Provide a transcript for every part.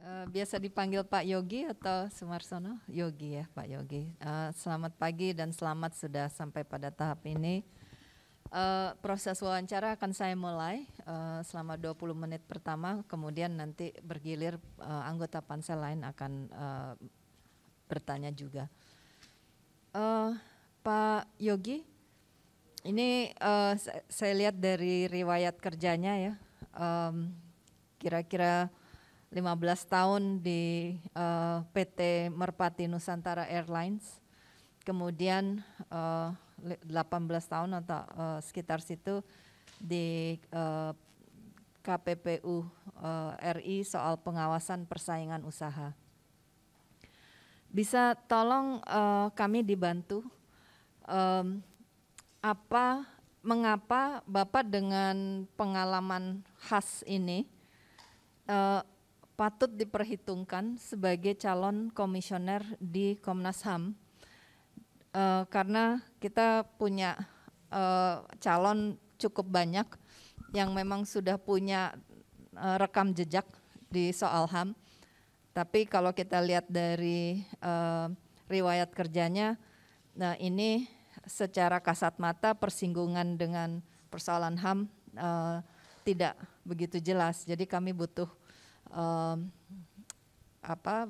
Biasa dipanggil Pak Yogi atau Sumarsono? Yogi ya, Pak Yogi. Selamat pagi dan selamat sudah sampai pada tahap ini. Proses wawancara akan saya mulai selama 20 menit pertama, kemudian nanti bergilir anggota pansel lain akan bertanya juga. Pak Yogi, ini saya lihat dari riwayat kerjanya ya, kira-kira 15 tahun di PT Merpati Nusantara Airlines, kemudian 18 tahun atau sekitar situ di KPPU RI soal pengawasan persaingan usaha. Bisa tolong kami dibantu mengapa Bapak dengan pengalaman khas ini patut diperhitungkan sebagai calon komisioner di Komnas HAM, karena kita punya calon cukup banyak yang memang sudah punya rekam jejak di soal HAM, tapi kalau kita lihat dari riwayat kerjanya, nah ini secara kasat mata persinggungan dengan persoalan HAM tidak begitu jelas, jadi kami butuh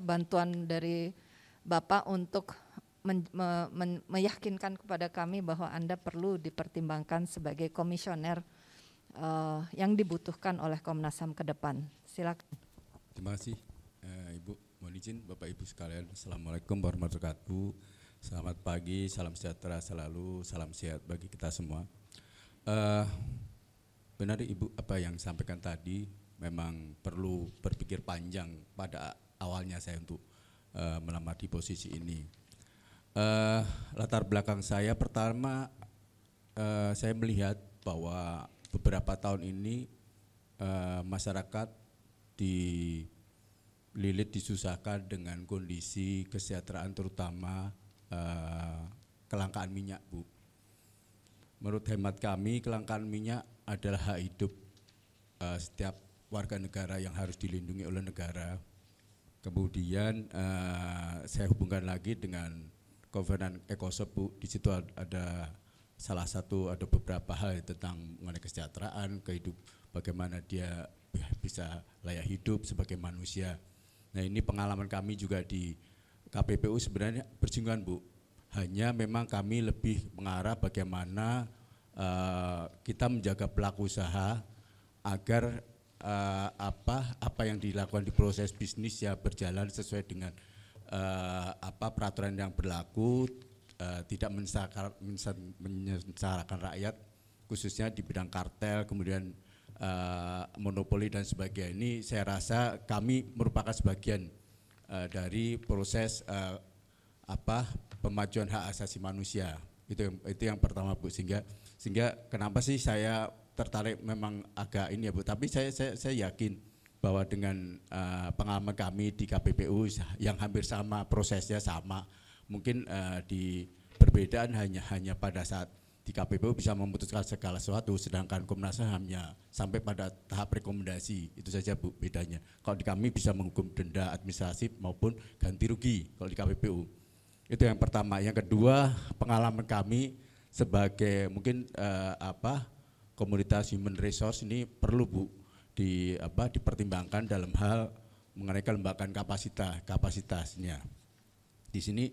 bantuan dari Bapak untuk meyakinkan kepada kami bahwa Anda perlu dipertimbangkan sebagai komisioner yang dibutuhkan oleh Komnas HAM ke depan. Silakan. Terima kasih Ibu. Mohon izin Bapak Ibu sekalian. Assalamualaikum warahmatullahi wabarakatuh. Selamat pagi, salam sejahtera selalu, salam sehat bagi kita semua. Benar Ibu apa yang disampaikan tadi. Memang perlu berpikir panjang pada awalnya saya untuk melamar di posisi ini. Latar belakang saya pertama, saya melihat bahwa beberapa tahun ini masyarakat dililit disusahkan dengan kondisi kesejahteraan, terutama kelangkaan minyak, Bu. Menurut hemat kami, kelangkaan minyak adalah hak hidup setiap warga negara yang harus dilindungi oleh negara. Kemudian saya hubungkan lagi dengan Kovenan Ekosop, Bu. Di situ ada beberapa hal tentang mengenai kesejahteraan, bagaimana dia bisa layak hidup sebagai manusia. Nah, ini pengalaman kami juga di KPPU sebenarnya bersinggungan, Bu. Hanya memang kami lebih mengarah bagaimana kita menjaga pelaku usaha agar apa yang dilakukan di proses bisnis ya berjalan sesuai dengan peraturan yang berlaku, tidak menyengsarakan rakyat, khususnya di bidang kartel, kemudian monopoli dan sebagainya. Ini saya rasa kami merupakan sebagian dari proses pemajuan hak asasi manusia. Itu yang pertama, Bu. Sehingga kenapa sih saya tertarik, memang agak ini ya, Bu, tapi saya yakin bahwa dengan pengalaman kami di KPPU yang hampir sama, prosesnya sama, mungkin di perbedaan hanya pada saat di KPPU bisa memutuskan segala sesuatu, sedangkan Komnas HAM sampai pada tahap rekomendasi, itu saja, Bu, bedanya. Kalau di kami bisa menghukum denda administratif maupun ganti rugi kalau di KPPU. Itu yang pertama. Yang kedua, pengalaman kami sebagai mungkin komunitas human resource ini perlu, Bu, dipertimbangkan dalam hal mengenai kelembagaan kapasitasnya. Di sini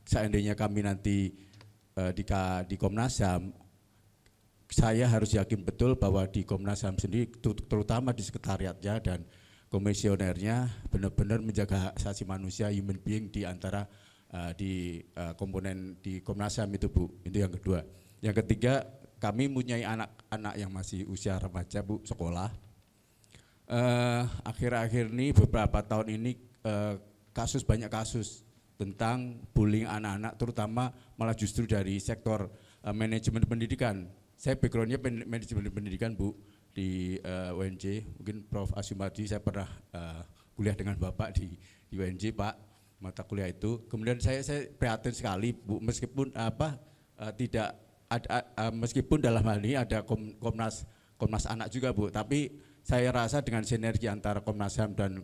seandainya kami nanti di Komnas HAM, saya harus yakin betul bahwa di Komnas HAM sendiri, terutama di sekretariatnya dan komisionernya, benar-benar menjaga hak asasi manusia, human being di antara komponen di Komnas HAM itu, Bu. Itu yang kedua. Yang ketiga, kami mempunyai anak-anak yang masih usia remaja, Bu, sekolah. Akhir-akhir ini, beberapa tahun ini banyak kasus tentang bullying anak-anak, terutama malah justru dari sektor manajemen pendidikan. Saya backgroundnya manajemen pendidikan, Bu, di UNJ. Mungkin Prof. Asyumadi, saya pernah kuliah dengan Bapak di UNJ, Pak, mata kuliah itu. Kemudian saya prihatin sekali, Bu, meskipun meskipun dalam hal ini ada Komnas Anak juga, Bu, tapi saya rasa dengan sinergi antara Komnas HAM dan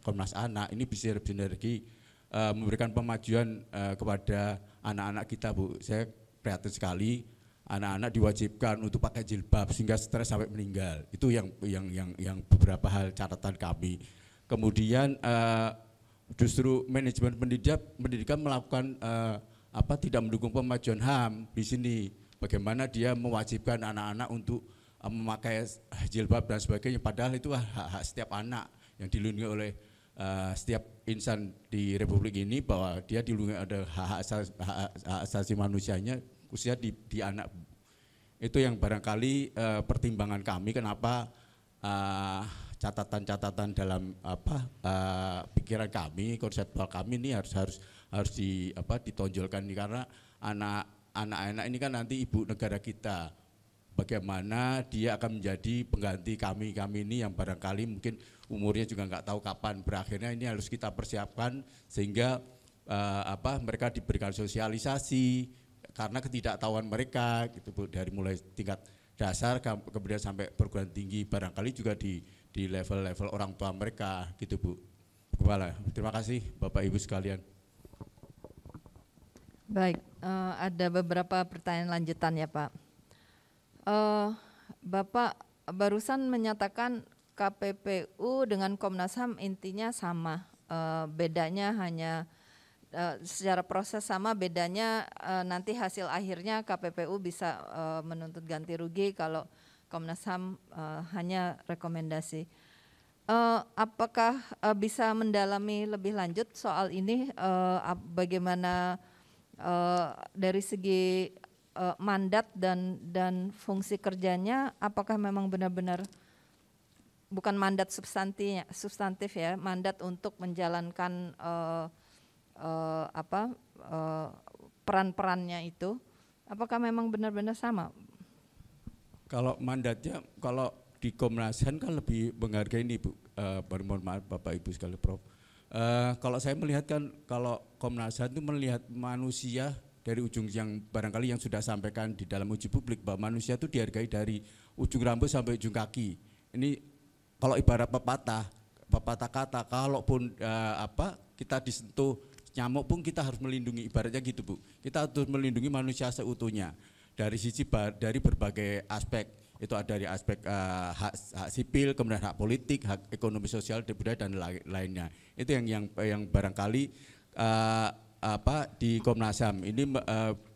Komnas Anak ini bisa sinergi memberikan pemajuan kepada anak-anak kita, Bu. Saya prihatin sekali anak-anak diwajibkan untuk pakai jilbab sehingga stres sampai meninggal. Itu yang beberapa hal catatan kami. Kemudian justru manajemen pendidikan melakukan tidak mendukung pemajuan HAM di sini. Bagaimana dia mewajibkan anak-anak untuk memakai jilbab dan sebagainya, padahal itu hak setiap anak yang dilindungi oleh setiap insan di Republik ini, bahwa dia dilindungi ada hak asasi manusianya khususnya di anak. Itu yang barangkali pertimbangan kami kenapa catatan-catatan dalam pikiran kami, konseptual kami ini harus ditonjolkan, karena anak-anak ini kan nanti ibu negara kita. Bagaimana dia akan menjadi pengganti kami ini yang barangkali mungkin umurnya juga nggak tahu kapan berakhirnya. Ini harus kita persiapkan sehingga mereka diberikan sosialisasi karena ketidaktahuan mereka gitu, Bu, dari mulai tingkat dasar kemudian sampai perguruan tinggi, barangkali juga di level-level orang tua mereka gitu, Bu. Kepala. Terima kasih Bapak Ibu sekalian. Baik, ada beberapa pertanyaan lanjutan ya Pak. Bapak barusan menyatakan KPPU dengan Komnas HAM intinya sama, bedanya hanya secara proses sama, bedanya nanti hasil akhirnya KPPU bisa menuntut ganti rugi, kalau Komnas HAM hanya rekomendasi. Apakah bisa mendalami lebih lanjut soal ini, bagaimana dari segi mandat dan fungsi kerjanya, apakah memang benar-benar bukan mandat substantif ya, mandat untuk menjalankan peran-perannya itu, apakah memang benar-benar sama? Kalau mandatnya, kalau di Komnas HAM kan lebih menghargai ini, Bu. Mohon maaf Bapak Ibu sekalian, Prof. Kalau saya melihat kan, kalau Komnas HAM itu melihat manusia dari ujung yang barangkali yang sudah sampaikan di dalam uji publik, bahwa manusia itu dihargai dari ujung rambut sampai ujung kaki. Ini kalau ibarat pepatah kata, kalaupun kita disentuh nyamuk pun kita harus melindungi, ibaratnya gitu, Bu. Kita harus melindungi manusia seutuhnya dari berbagai aspek. Itu ada dari aspek hak sipil, kemudian hak politik, hak ekonomi, sosial, budaya dan lainnya. Itu yang barangkali di Komnas HAM ini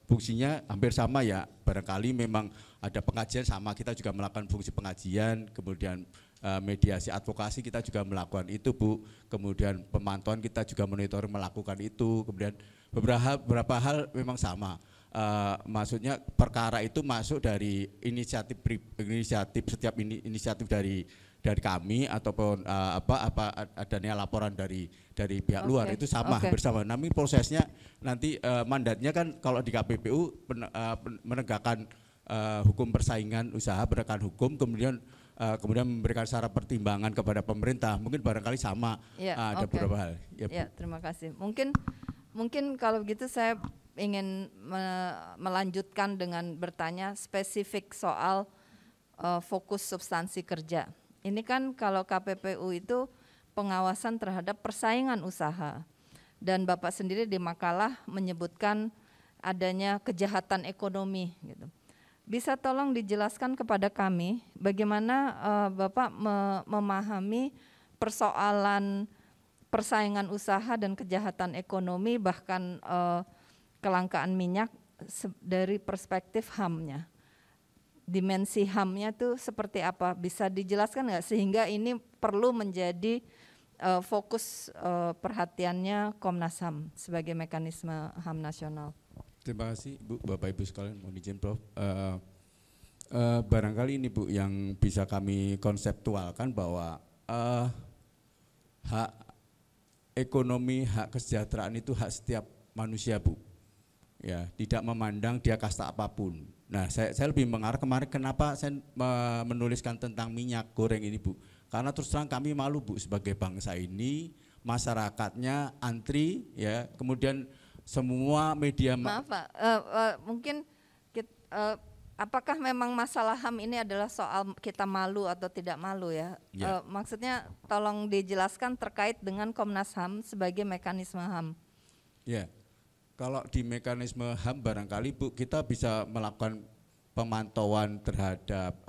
fungsinya hampir sama ya. Barangkali memang ada pengajian sama, kita juga melakukan fungsi pengajian, kemudian mediasi advokasi kita juga melakukan itu, Bu. Kemudian pemantauan kita juga monitoring melakukan itu. Kemudian beberapa hal memang sama. Maksudnya perkara itu masuk dari inisiatif setiap inisiatif dari kami ataupun adanya laporan dari pihak luar, itu sama bersama. Namun prosesnya nanti mandatnya kan kalau di KPPU menegakkan hukum persaingan usaha, penegakan hukum, kemudian memberikan syarat pertimbangan kepada pemerintah, mungkin barangkali sama. Ada beberapa hal. Ya, terima kasih. Mungkin kalau begitu saya ingin melanjutkan dengan bertanya spesifik soal fokus substansi kerja. Ini kan kalau KPPU itu pengawasan terhadap persaingan usaha, dan Bapak sendiri di makalah menyebutkan adanya kejahatan ekonomi gitu. Bisa tolong dijelaskan kepada kami bagaimana Bapak memahami persoalan persaingan usaha dan kejahatan ekonomi, bahkan kelangkaan minyak dari perspektif HAM-nya. Dimensi HAM-nya itu seperti apa? Bisa dijelaskan nggak, sehingga ini perlu menjadi fokus perhatiannya Komnas HAM sebagai mekanisme HAM nasional. Terima kasih Bu, Bapak Ibu sekalian, mohon izin Prof. Barangkali ini Bu yang bisa kami konseptualkan bahwa hak ekonomi, hak kesejahteraan itu hak setiap manusia, Bu. Ya, tidak memandang dia kasta apapun. Nah, saya lebih mengarah kemarin kenapa saya menuliskan tentang minyak goreng ini, Bu. Karena terus terang kami malu, Bu, sebagai bangsa ini, masyarakatnya antri, ya, kemudian semua media. Maaf Pak, mungkin apakah memang masalah HAM ini adalah soal kita malu atau tidak malu ya? Ya. Maksudnya tolong dijelaskan terkait dengan Komnas HAM sebagai mekanisme HAM. Ya, kalau di mekanisme HAM barangkali Bu kita bisa melakukan pemantauan terhadap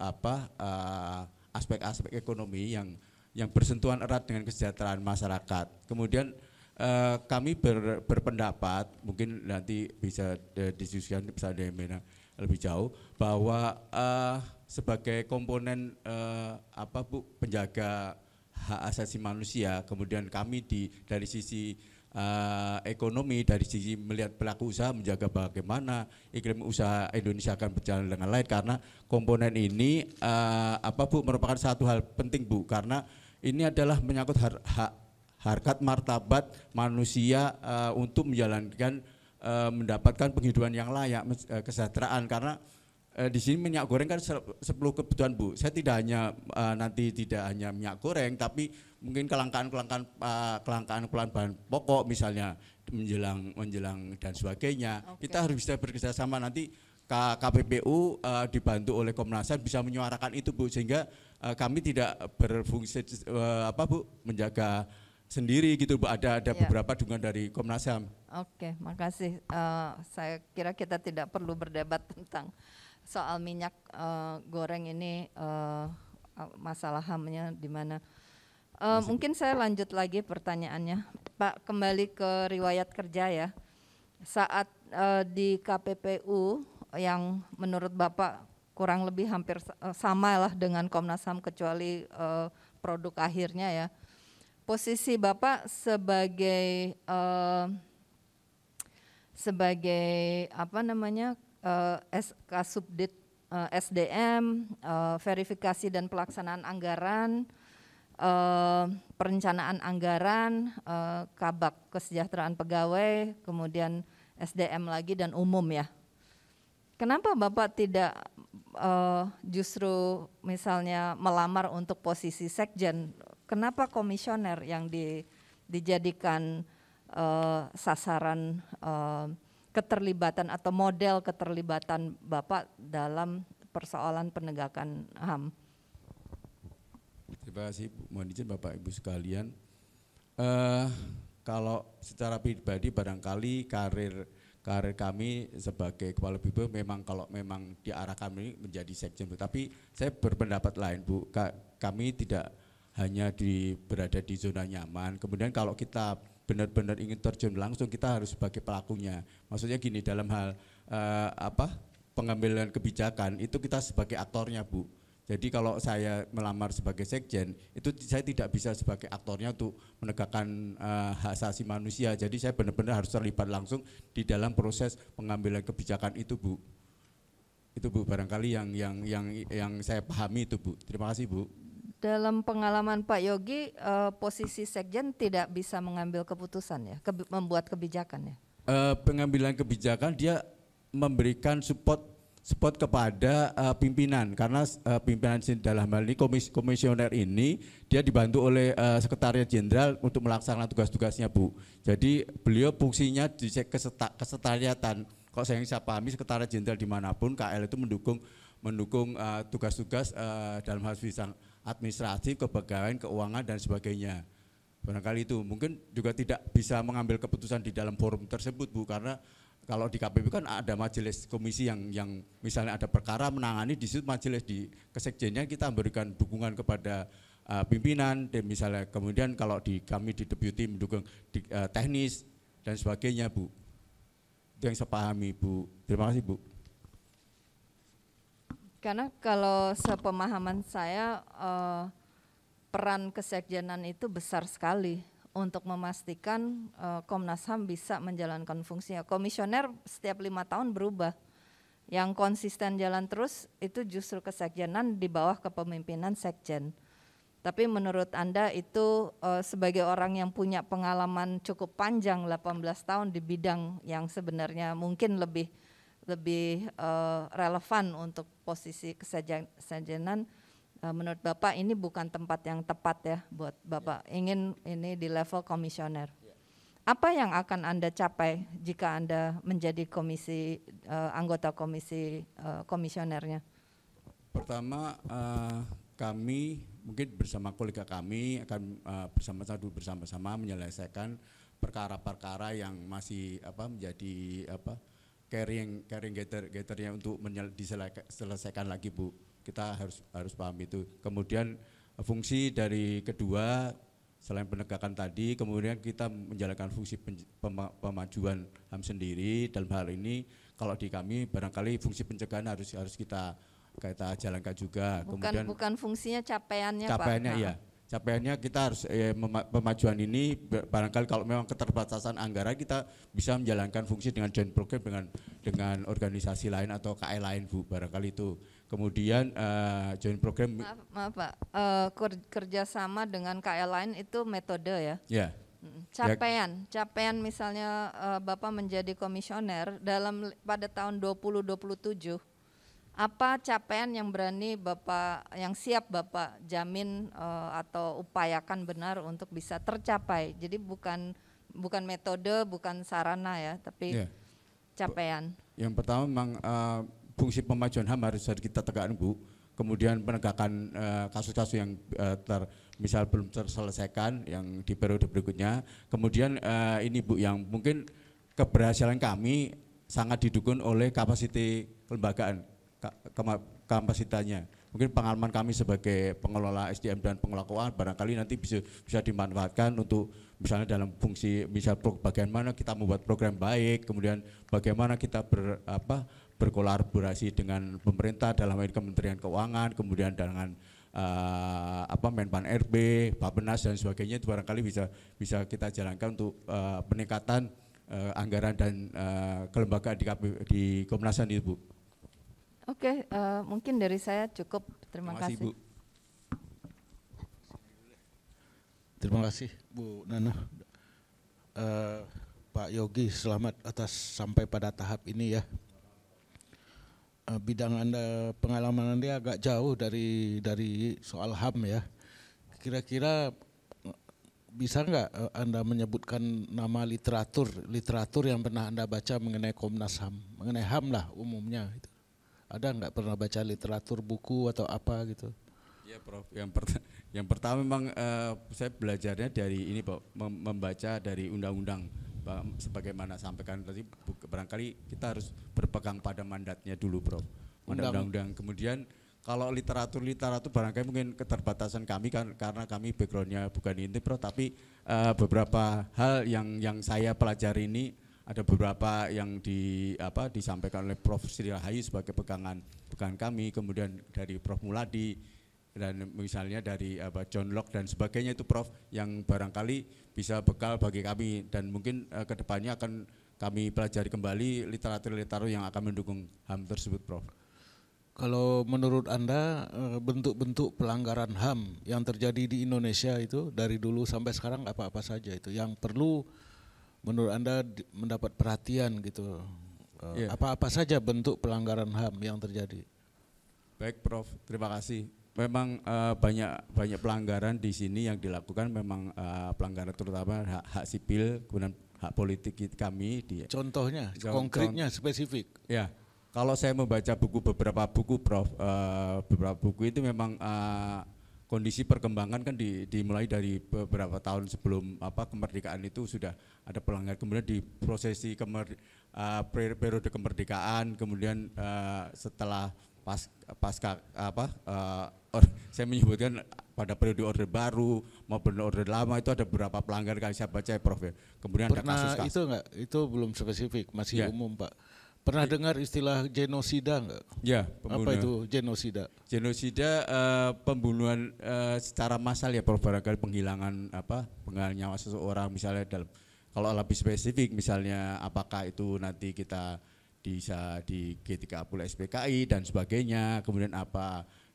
aspek-aspek ekonomi yang bersentuhan erat dengan kesejahteraan masyarakat. Kemudian kami berpendapat, mungkin nanti bisa diskusikan bisa lebih jauh, bahwa sebagai komponen penjaga hak asasi manusia, kemudian kami dari sisi ekonomi, dari sisi melihat pelaku usaha menjaga bagaimana iklim usaha Indonesia akan berjalan dengan lain, karena komponen ini merupakan satu hal penting Bu, karena ini adalah menyangkut harkat martabat manusia untuk menjalankan mendapatkan penghidupan yang layak, kesejahteraan, karena di sini minyak goreng kan 10 kebutuhan Bu. Saya tidak hanya tidak hanya minyak goreng, tapi mungkin kelangkaan bahan pokok misalnya menjelang dan sebagainya. Oke. Kita harus bisa bekerjasama, nanti KPPU dibantu oleh Komnas HAM bisa menyuarakan itu Bu, sehingga kami tidak berfungsi Bu menjaga sendiri gitu Bu. Ada beberapa dukungan dari Komnas HAM. Oke, makasih. Saya kira kita tidak perlu berdebat tentang soal minyak goreng ini, masalah HAM-nya di mana. Mungkin saya lanjut lagi pertanyaannya, Pak, kembali ke riwayat kerja ya. Saat di KPPU yang menurut Bapak kurang lebih hampir sama lah dengan Komnas HAM kecuali produk akhirnya ya. Posisi Bapak sebagai Kasubdit SDM, verifikasi dan pelaksanaan anggaran, perencanaan anggaran, Kabak kesejahteraan pegawai, kemudian SDM lagi dan umum ya. Kenapa Bapak tidak justru misalnya melamar untuk posisi sekjen? Kenapa komisioner yang dijadikan sasaran keterlibatan atau model keterlibatan Bapak dalam persoalan penegakan HAM? Terima kasih Bu. Mohon izin Bapak Ibu sekalian. Kalau secara pribadi barangkali karir kami sebagai kepala BIPO kalau memang diarahkan ini menjadi sekjen Bu. Tapi saya berpendapat lain Bu. Kami tidak hanya berada di zona nyaman. Kemudian kalau kita benar-benar ingin terjun langsung, kita harus sebagai pelakunya. Maksudnya gini, dalam hal pengambilan kebijakan itu kita sebagai aktornya Bu. Jadi kalau saya melamar sebagai sekjen, itu saya tidak bisa sebagai aktornya untuk menegakkan hak asasi manusia. Jadi saya benar-benar harus terlibat langsung di dalam proses pengambilan kebijakan itu Bu. Itu Bu barangkali yang saya pahami itu Bu. Terima kasih Bu. Dalam pengalaman Pak Yogi, posisi sekjen tidak bisa mengambil keputusan ya, membuat kebijakan ya? Pengambilan kebijakan dia memberikan support kepada pimpinan, karena pimpinan dalam hal ini komisioner ini dia dibantu oleh Sekretariat Jenderal untuk melaksanakan tugas-tugasnya Bu. Jadi beliau fungsinya di kesekretariatan. Kalau saya pahami Sekretariat Jenderal dimanapun KL itu mendukung tugas-tugas dalam hal bidang administratif, kepegawaian, keuangan dan sebagainya. Barangkali itu mungkin juga tidak bisa mengambil keputusan di dalam forum tersebut Bu, karena kalau di KPP kan ada majelis komisi yang misalnya ada perkara menangani di situ, majelis di kesekjennya kita memberikan dukungan kepada pimpinan dan misalnya kemudian kalau kami di deputi mendukung teknis dan sebagainya Bu. Itu yang saya pahami Bu. Terima kasih Bu. Karena kalau sepemahaman saya peran kesekjenan itu besar sekali untuk memastikan Komnas HAM bisa menjalankan fungsinya. Komisioner setiap 5 tahun berubah. Yang konsisten jalan terus itu justru kesekjenan di bawah kepemimpinan sekjen. Tapi menurut Anda itu sebagai orang yang punya pengalaman cukup panjang 18 tahun di bidang yang sebenarnya mungkin lebih relevan untuk posisi kesekjenan, menurut Bapak ini bukan tempat yang tepat ya buat Bapak, ingin ini di level komisioner. apa yang akan Anda capai jika Anda menjadi anggota komisi komisionernya? Pertama, kami mungkin bersama kolega kami akan bersama-sama menyelesaikan perkara-perkara yang masih menjadi carrying gathernya untuk diselesaikan lagi, Bu. Kita harus paham itu. Kemudian fungsi dari kedua selain penegakan tadi, kemudian kita menjalankan fungsi pemajuan HAM sendiri. Dalam hal ini kalau di kami barangkali fungsi pencegahan harus kita jalankan juga. Bukan fungsinya capaiannya, Pak. Capaiannya iya. Capaiannya kita harus pemajuan ini barangkali kalau memang keterbatasan anggaran kita bisa menjalankan fungsi dengan joint program dengan organisasi lain atau KL lain, Bu, barangkali itu. Kemudian joint program maaf Pak, kerjasama dengan KL lain itu metode ya? Ya. Capaian misalnya Bapak menjadi komisioner pada tahun 2027. Apa capaian yang siap Bapak jamin atau upayakan benar untuk bisa tercapai? Jadi bukan metode, bukan sarana ya, tapi capaian. Yang pertama memang fungsi pemajuan HAM harus kita tegakkan, Bu. Kemudian penegakan kasus-kasus yang misal belum terselesaikan yang di periode berikutnya. Kemudian ini, Bu, yang mungkin keberhasilan kami sangat didukung oleh kapasiti kelembagaan. Kapasitasnya. Mungkin pengalaman kami sebagai pengelola SDM dan pengelola keuangan barangkali nanti bisa dimanfaatkan untuk misalnya dalam fungsi bagaimana kita membuat program baik, kemudian bagaimana kita berkolaborasi dengan pemerintah dalam hal Kementerian Keuangan, kemudian dengan Menpan RB, Bappenas dan sebagainya, itu barangkali bisa kita jalankan untuk peningkatan anggaran dan kelembagaan di Komnas HAM itu, Bu. Oke, mungkin dari saya cukup. Terima kasih, Bu. Terima kasih, Bu Nana. Pak Yogi, selamat atas sampai pada tahap ini ya. Bidang Anda, pengalaman Anda agak jauh dari soal HAM ya. Kira-kira bisa nggak Anda menyebutkan nama literatur yang pernah Anda baca mengenai Komnas HAM, mengenai HAM lah umumnya gitu. Ada nggak pernah baca literatur buku atau apa gitu? Ya, Prof. Yang pertama memang saya belajarnya dari ini, Pak, membaca dari undang-undang sebagaimana sampaikan tadi. Barangkali kita harus berpegang pada mandatnya dulu, Prof. Undang-undang. Kemudian kalau literatur barangkali mungkin keterbatasan kami kan karena kami backgroundnya bukan ini, Prof. Tapi beberapa hal yang saya pelajari ini ada beberapa yang disampaikan oleh Prof. Sri Rahayu sebagai pegangan kami, kemudian dari Prof. Muladi dan misalnya dari John Locke dan sebagainya itu, Prof, yang barangkali bisa bekal bagi kami dan mungkin kedepannya akan kami pelajari kembali literatur yang akan mendukung HAM tersebut, Prof. Kalau menurut Anda bentuk-bentuk pelanggaran HAM yang terjadi di Indonesia itu dari dulu sampai sekarang apa-apa saja itu yang perlu menurut Anda mendapat perhatian gitu? Apa-apa saja bentuk pelanggaran HAM yang terjadi? Baik, Prof, terima kasih. Memang banyak pelanggaran di sini yang dilakukan, memang pelanggaran terutama hak sipil, kemudian hak politik kami. Contohnya, konkretnya, spesifik. Ya, kalau saya membaca beberapa buku, Prof, beberapa buku itu memang kondisi perkembangan kan dimulai dari beberapa tahun sebelum kemerdekaan itu sudah ada pelanggaran, kemudian di prosesi periode kemerdekaan, kemudian setelah pasca saya menyebutkan pada periode Orde Baru maupun Orde Lama itu ada beberapa pelanggaran saya baca, Prof. Kemudian pernah ada kasus-kasus. Itu enggak? Itu belum spesifik, masih umum, Pak. Pernah dengar istilah genosida enggak? Ya, apa itu genosida? Genosida pembunuhan secara massal ya, Prof. Barangkali penghilangan nyawa seseorang misalnya kalau lebih spesifik misalnya apakah itu nanti kita bisa di G30 SPKI dan sebagainya,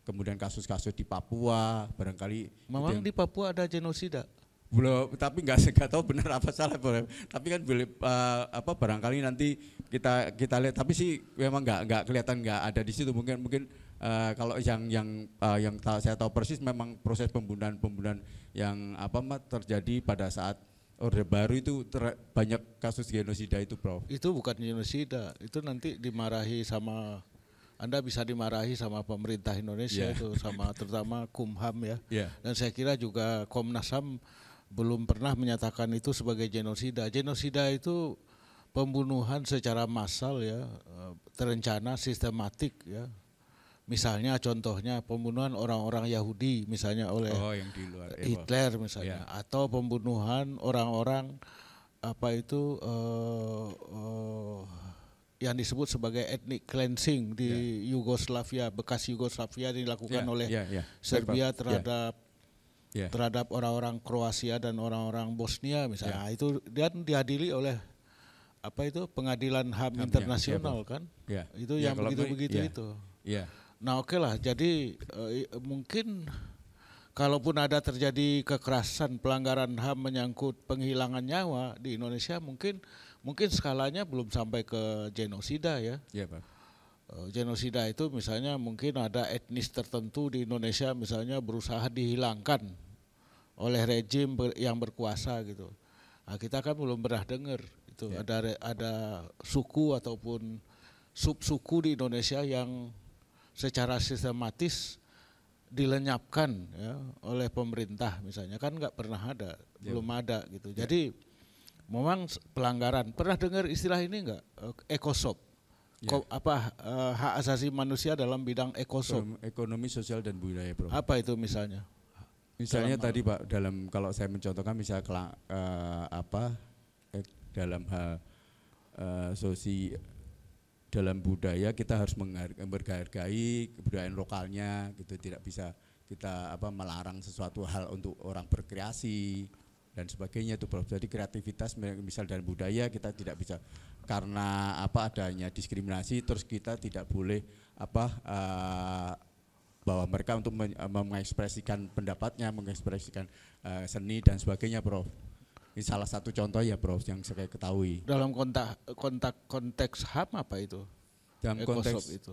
kemudian kasus-kasus di Papua barangkali. Memang di Papua ada genosida? Belum, tapi nggak tahu benar apa salah, boleh. Tapi kan boleh barangkali nanti kita lihat, tapi sih memang nggak kelihatan, nggak ada di situ. Mungkin kalau yang saya tahu persis memang proses pembunuhan yang terjadi pada saat Orde Baru itu banyak kasus genosida itu, Prof. Itu bukan genosida, itu nanti dimarahi sama, Anda bisa dimarahi sama pemerintah Indonesia itu, sama terutama Kumham ya. Dan saya kira juga Komnas HAM belum pernah menyatakan itu sebagai genosida. Genosida itu pembunuhan secara massal ya, terencana, sistematik ya. Misalnya contohnya pembunuhan orang-orang Yahudi misalnya oleh yang di luar, Hitler misalnya, atau pembunuhan orang-orang yang disebut sebagai ethnic cleansing di Yugoslavia, bekas Yugoslavia dilakukan oleh Serbia terhadap orang-orang Kroasia dan orang-orang Bosnia misalnya. Itu dia dihadiri oleh pengadilan HAM internasional kan. Itu yang begitu-begitu itu. Nah oke lah, jadi mungkin kalaupun ada terjadi kekerasan, pelanggaran HAM menyangkut penghilangan nyawa di Indonesia, mungkin skalanya belum sampai ke genosida ya. Pak. Genosida itu misalnya mungkin ada etnis tertentu di Indonesia misalnya berusaha dihilangkan oleh rejim yang berkuasa gitu. Nah, kita kan belum pernah dengar itu ada suku ataupun subsuku di Indonesia yang secara sistematis dilenyapkan ya oleh pemerintah misalnya, kan nggak pernah ada, belum ada gitu. Jadi memang pelanggaran. Pernah dengar istilah ini nggak? Ekosop. Hak asasi manusia dalam bidang ekosop. Ekonomi, sosial dan budaya, Bro. Apa itu misalnya? Misalnya tadi Pak, kalau saya mencontohkan misalnya dalam hal dalam budaya kita harus menghargai kebudayaan lokalnya gitu, tidak bisa kita melarang sesuatu hal untuk orang berkreasi dan sebagainya itu, Prof. Jadi kreativitas misal dalam budaya kita tidak bisa karena adanya diskriminasi terus kita tidak boleh bahwa mereka untuk mengekspresikan pendapatnya, mengekspresikan seni dan sebagainya, Prof. Ini salah satu contoh ya, Prof, yang saya ketahui. Dalam konteks HAM apa itu? Dalam konteks itu.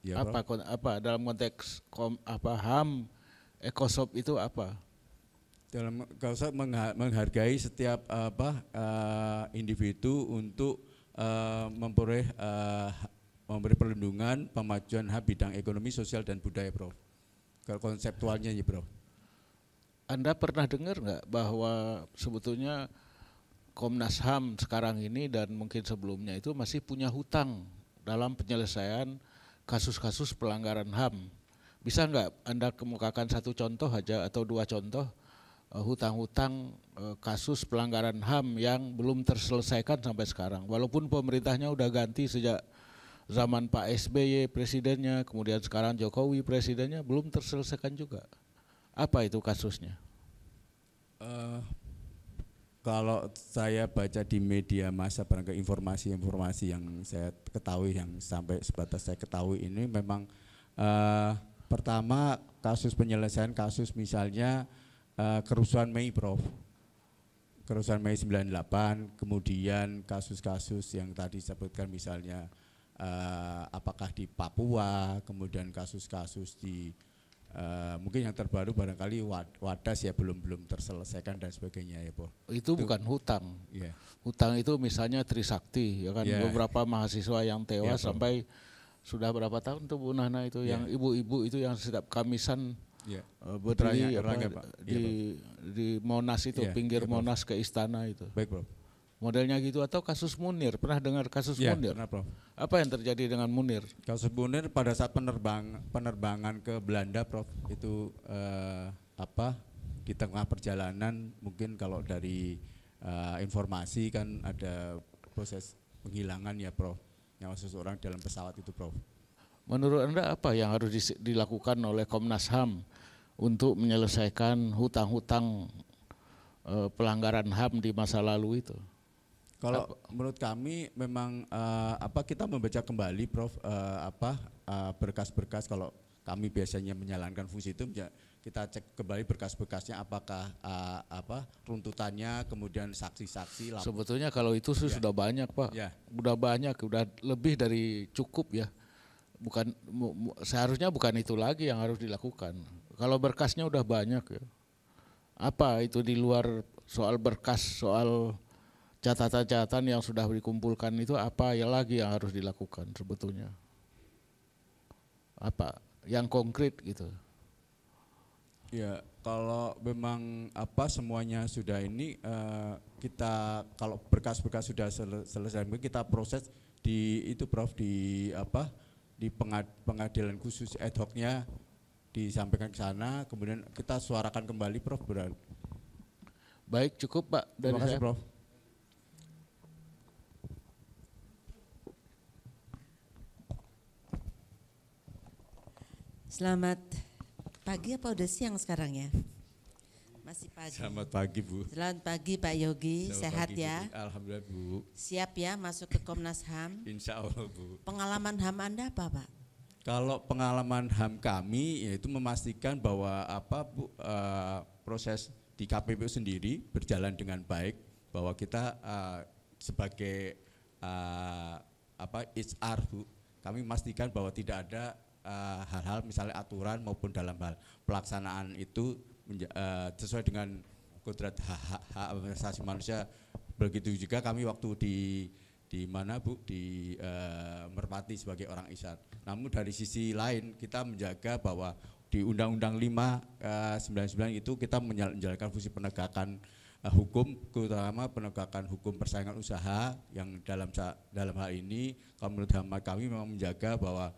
Ya, apa dalam konteks HAM ekosop itu apa? Dalam konteks menghargai setiap individu untuk memberi perlindungan, pemajuan HAM bidang ekonomi, sosial dan budaya, Prof. Kalau konseptualnya ya, Prof. Anda pernah dengar nggak bahwa sebetulnya Komnas HAM sekarang ini dan mungkin sebelumnya itu masih punya hutang dalam penyelesaian kasus-kasus pelanggaran HAM? Bisa nggak Anda kemukakan satu contoh aja atau dua contoh hutang-hutang kasus pelanggaran HAM yang belum terselesaikan sampai sekarang? Walaupun pemerintahnya udah ganti sejak zaman Pak SBY presidennya, kemudian sekarang Jokowi presidennya, belum terselesaikan juga. Apa itu kasusnya? Kalau saya baca di media massa, barangkali informasi-informasi yang saya ketahui, yang sampai sebatas saya ketahui ini memang pertama kasus penyelesaian kasus misalnya kerusuhan Mei, Prof. Kerusuhan Mei 98, kemudian kasus-kasus yang tadi disebutkan misalnya apakah di Papua, kemudian kasus-kasus di mungkin yang terbaru barangkali Wadas ya belum terselesaikan dan sebagainya ya, Prof. Itu bukan hutang. Yeah. Hutang itu misalnya Trisakti ya kan, beberapa mahasiswa yang tewas sampai sudah berapa tahun tuh Bu Nana itu yang ibu-ibu itu yang setiap Kamisan berdiri di Monas itu, pinggir Monas ke istana itu. Baik, Prof. Modelnya gitu, atau kasus Munir, pernah dengar kasus Munir? Pernah, Prof. Apa yang terjadi dengan Munir? Kasus Munir pada saat penerbangan ke Belanda, Prof, itu di tengah perjalanan mungkin kalau dari informasi kan ada proses penghilangan ya, Prof, nyawa seseorang dalam pesawat itu, Prof. Menurut Anda apa yang harus dilakukan oleh Komnas HAM untuk menyelesaikan hutang-hutang pelanggaran HAM di masa lalu itu? Kalau menurut kami memang kita membaca kembali, Prof, berkas-berkas. Kalau kami biasanya menjalankan fungsi itu kita cek kembali berkas-berkasnya apakah runtutannya, kemudian saksi-saksi. Sebetulnya kalau itu sudah banyak, Pak. Udah banyak, udah lebih dari cukup ya. Seharusnya bukan itu lagi yang harus dilakukan. Kalau berkasnya udah banyak ya. Apa itu di luar soal berkas, soal catatan-catatan yang sudah dikumpulkan itu apa ya lagi yang harus dilakukan sebetulnya? Apa yang konkret gitu? Ya, kalau memang semuanya sudah ini kita kalau berkas-berkas sudah selesai kita proses di itu Prof di di pengadilan khusus ad hoc-nya disampaikan ke sana, kemudian kita suarakan kembali Prof. Baik, cukup Pak dari Terima kasih saya. Prof. Selamat pagi apa udah siang sekarang ya? Masih pagi. Selamat pagi Bu. Selamat pagi Pak Yogi, Selamat sehat pagi, ya? Bu. Alhamdulillah Bu. Siap ya masuk ke Komnas HAM? Insya Allah Bu. Pengalaman HAM Anda apa Pak? Kalau pengalaman HAM kami yaitu memastikan bahwa proses di KPPU sendiri berjalan dengan baik, bahwa kita sebagai HR Bu, kami memastikan bahwa tidak ada hal-hal misalnya aturan maupun dalam hal pelaksanaan itu sesuai dengan kodrat hak asasi manusia. Begitu juga kami waktu di mana Bu, di Merpati sebagai orang isyarat. Namun dari sisi lain kita menjaga bahwa di Undang-Undang 5/99 itu kita menjalankan fungsi penegakan hukum, terutama penegakan hukum persaingan usaha yang dalam hal ini kalau menurut hemat kami memang menjaga bahwa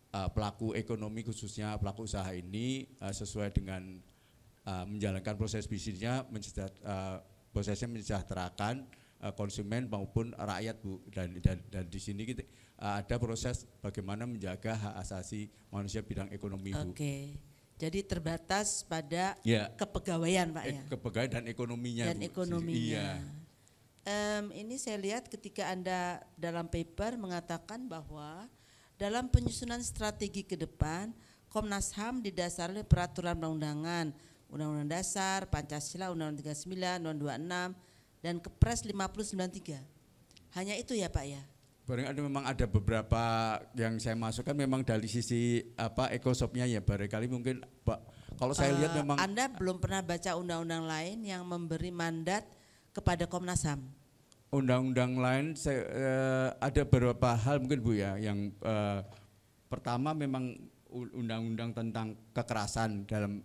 pelaku ekonomi khususnya pelaku usaha ini sesuai dengan menjalankan proses bisnisnya, prosesnya mensejahterakan konsumen maupun rakyat Bu, dan di sini kita ada proses bagaimana menjaga hak asasi manusia bidang ekonomi Bu. Oke, jadi terbatas pada Ya. kepegawaian Pak ya? Kepegawaian dan ekonominya Dan Bu. ekonominya. Iya. Ini saya lihat ketika Anda dalam paper mengatakan bahwa dalam penyusunan strategi ke depan, Komnas HAM didasari oleh peraturan perundang-undangan, Undang-Undang Dasar, Pancasila, Undang-Undang 39, Undang-Undang 26, dan Kepres 50/93. Hanya itu ya Pak ya? Barangkali memang ada beberapa yang saya masukkan memang dari sisi ekosopnya ya, barangkali mungkin Pak, kalau saya lihat memang Anda belum pernah baca undang-undang lain yang memberi mandat kepada Komnas HAM. undang-undang lain ada beberapa hal mungkin Bu ya, yang pertama memang undang-undang tentang kekerasan dalam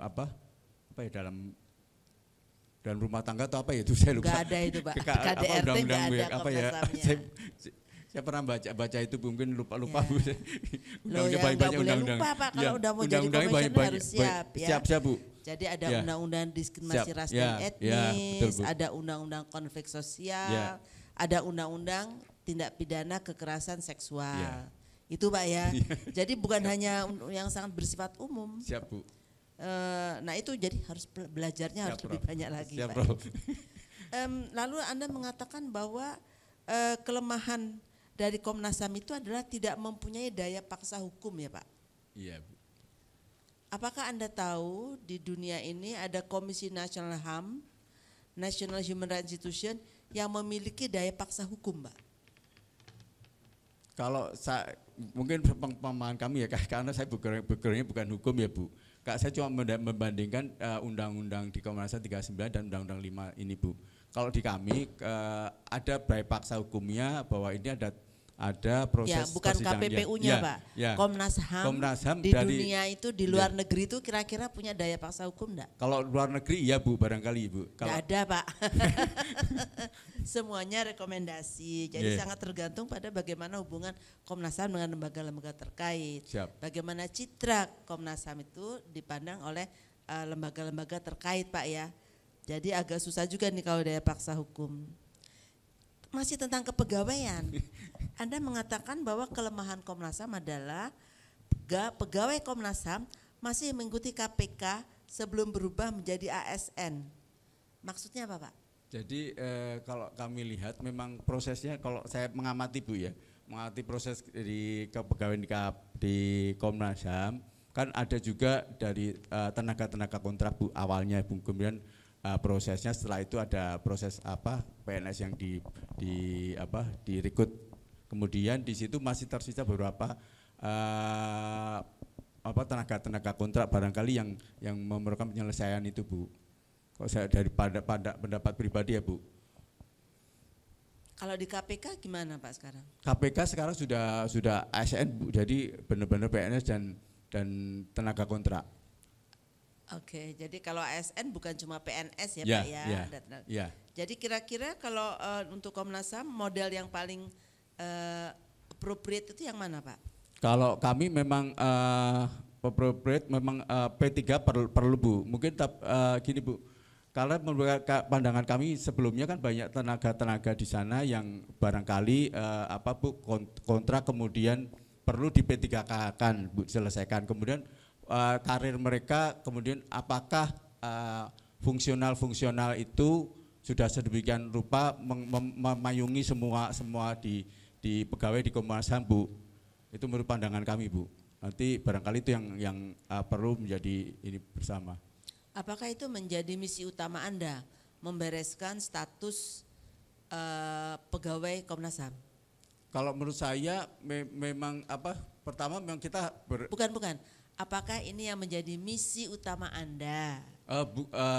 dalam rumah tangga atau apa ya itu saya lupa. Enggak ada itu Pak. KDRT enggak ada Komnas HAM-nya. Saya pernah baca itu mungkin lupa Ya. Bu. Loh ya enggak boleh lupa Pak, kalau udah mau jadi komisioner harus siap ya. Siap Bu. Jadi ada Ya. undang-undang diskriminasi Siap. ras Ya. dan Ya, etnis, betul, Bu. ada undang-undang konflik sosial, Ya. ada undang-undang tindak pidana kekerasan seksual. Ya. Itu Pak ya. Jadi bukan hanya yang sangat bersifat umum. Siap Bu. Nah itu jadi harus belajarnya harus Siap, lebih Prof. banyak lagi Siap, Pak. Prof. Lalu Anda mengatakan bahwa kelemahan dari Komnas HAM itu adalah tidak mempunyai daya paksa hukum ya Pak. Iya Bu. Apakah Anda tahu di dunia ini ada Komisi Nasional HAM, National Human Rights Institution yang memiliki daya paksa hukum, Pak? Kalau mungkin pemahaman kami ya, karena saya bekerjanya bukan hukum ya Bu. Saya cuma membandingkan undang-undang di Komnas HAM 39 dan undang-undang 5 ini Bu. Kalau di kami ada daya paksa hukumnya bahwa ini ada proses Ya, bukan persidangan. KPPU-nya, Ya, Pak. ya. Komnas HAM di dunia itu, di luar negeri itu kira-kira punya daya paksa hukum enggak? Kalau luar negeri iya Bu, barangkali Bu. Kalau Enggak ada Pak. Semuanya rekomendasi. Jadi sangat tergantung pada bagaimana hubungan Komnas HAM dengan lembaga-lembaga terkait. Siap. Bagaimana citra Komnas HAM itu dipandang oleh lembaga-lembaga terkait Pak ya. Jadi agak susah juga nih kalau daya paksa hukum. Masih tentang kepegawaian. Anda mengatakan bahwa kelemahan Komnas HAM adalah pegawai Komnas HAM masih mengikuti KPK sebelum berubah menjadi ASN. Maksudnya apa Pak? Jadi kalau kami lihat memang prosesnya, kalau saya mengamati Bu ya, mengamati proses di kepegawaian di Komnas HAM, kan ada juga dari tenaga-tenaga kontrak Bu awalnya Bu, kemudian prosesnya setelah itu ada proses PNS yang direkrut, kemudian di situ masih tersisa beberapa tenaga-tenaga kontrak barangkali yang memerlukan penyelesaian itu Bu. Kalau saya dari pendapat pribadi ya Bu. Kalau di KPK gimana Pak sekarang? KPK sekarang sudah ASN Bu, jadi benar-benar PNS dan tenaga kontrak. Oke, jadi kalau ASN bukan cuma PNS ya, Ya, Pak ya. ya, Ada- ya. Jadi kira-kira kalau untuk Komnas HAM model yang paling appropriate itu yang mana Pak? Kalau kami memang appropriate memang P3 perlu Bu. Mungkin gini Bu, karena menurut pandangan kami sebelumnya kan banyak tenaga-tenaga di sana yang barangkali Bu kontrak kemudian perlu di P3K-kan Bu, selesaikan. Kemudian karir mereka kemudian apakah fungsional itu sudah sedemikian rupa memayungi semua di pegawai di Komnas HAM Bu. Itu menurut pandangan kami Bu. Nanti barangkali itu yang perlu menjadi ini bersama. Apakah itu menjadi misi utama Anda membereskan status pegawai Komnas HAM? Kalau menurut saya memang pertama memang kita Bukan. Apakah ini yang menjadi misi utama Anda?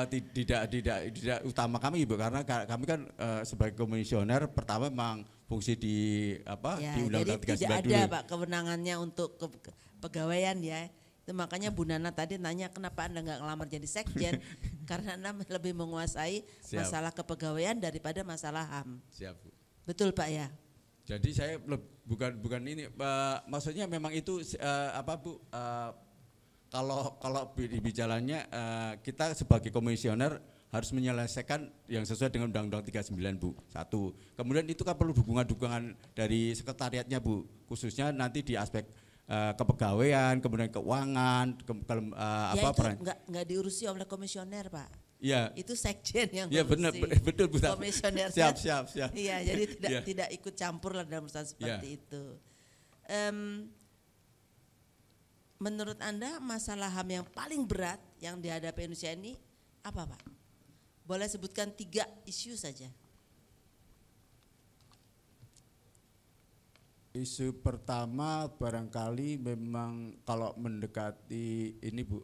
Tidak utama kami Bu, karena kami kan sebagai komisioner pertama memang fungsi di Ya, di Undang-Undang 39 jadi tidak dulu. ada Pak kewenangannya untuk kepegawaian ya. Itu makanya Bu Nana tadi nanya kenapa Anda nggak ngelamar jadi sekjen, karena Anda lebih menguasai Siap. masalah kepegawaian daripada masalah HAM. Siap Bu. Betul Pak ya? Jadi saya bukan ini maksudnya memang itu Bu, kalau bicaranya kita sebagai komisioner harus menyelesaikan yang sesuai dengan Undang-Undang 39 Bu. Satu. Kemudian itu kan perlu dukungan dari sekretariatnya Bu, khususnya nanti di aspek kepegawaian, kemudian keuangan, Ya itu nggak diurusi oleh komisioner Pak. Ya. Itu sekjen yang Ya benar, betul Bu. Komisioner. Siap. Iya, jadi Ya. tidak ikut campur lah dalam urusan seperti itu. Menurut Anda masalah HAM yang paling berat yang dihadapi Indonesia ini apa Pak? Boleh sebutkan 3 isu saja. Isu pertama barangkali memang kalau mendekati ini Bu,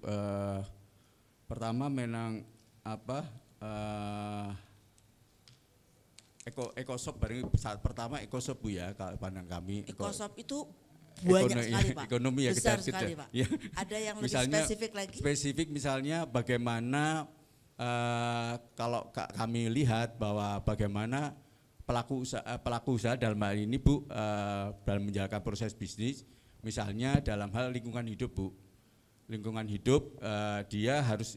pertama memang ekosop bareng saat pertama ekosop Bu ya, kalau pandang kami. Ekosop itu banyak sekali Pak. Ekonomi ya, besar sekali Pak. Ya. Ada yang lebih Misalnya, spesifik lagi? Spesifik misalnya bagaimana kalau kami lihat bahwa bagaimana pelaku usaha dalam hal ini Bu, dalam menjalankan proses bisnis, misalnya dalam hal lingkungan hidup Bu. Lingkungan hidup dia harus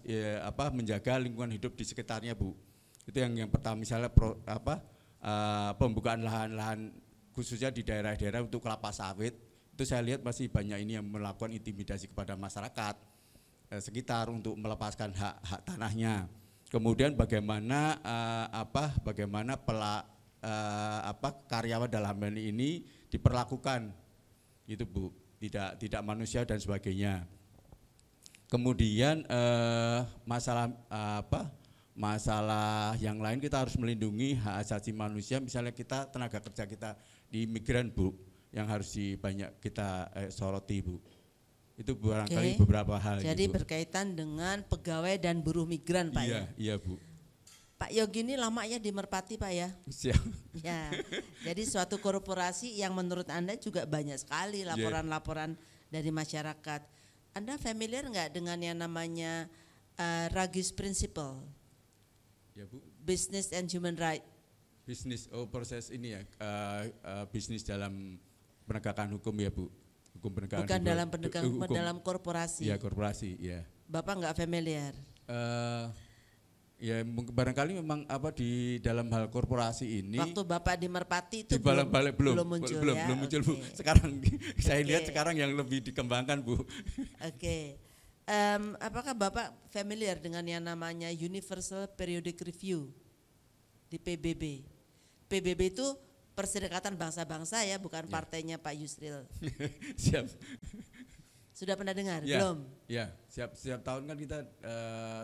menjaga lingkungan hidup di sekitarnya Bu. Itu yang pertama, misalnya pembukaan lahan-lahan khususnya di daerah-daerah untuk kelapa sawit. Itu saya lihat masih banyak ini yang melakukan intimidasi kepada masyarakat sekitar untuk melepaskan hak tanahnya. Kemudian bagaimana karyawan dalam hal ini diperlakukan gitu Bu, tidak manusia dan sebagainya. Kemudian masalah yang lain, kita harus melindungi hak asasi manusia, misalnya kita tenaga kerja kita di migran Bu, yang harus banyak kita soroti Bu. Itu barangkali beberapa hal. Jadi Bu. berkaitan dengan pegawai dan buruh migran Pak ya? Iya Bu. Pak Yogi ini lama ya di Merpati Pak ya? Siap. Ya, jadi suatu korporasi yang menurut Anda juga banyak sekali laporan-laporan dari masyarakat. Anda familiar nggak dengan yang namanya Ruggish Principle? Ya Bu. Business and Human Right. Bisnis, proses ini ya, bisnis dalam penegakan hukum ya Bu. Hukum penegakan Bukan hukum. dalam penegakan hukum, dalam korporasi. Iya, korporasi, ya. Bapak nggak familiar? Ya barangkali memang di dalam hal korporasi ini. Waktu Bapak di Merpati itu belum muncul ya? Belum muncul Bu. Okay. Sekarang saya lihat sekarang yang lebih dikembangkan Bu. Oke. Apakah Bapak familiar dengan yang namanya Universal Periodic Review di PBB? PBB itu Perserikatan Bangsa-Bangsa ya, bukan partainya Pak Yusril. Siap. Sudah pernah dengar? Ya, Belum? Ya, setiap tahun kan kita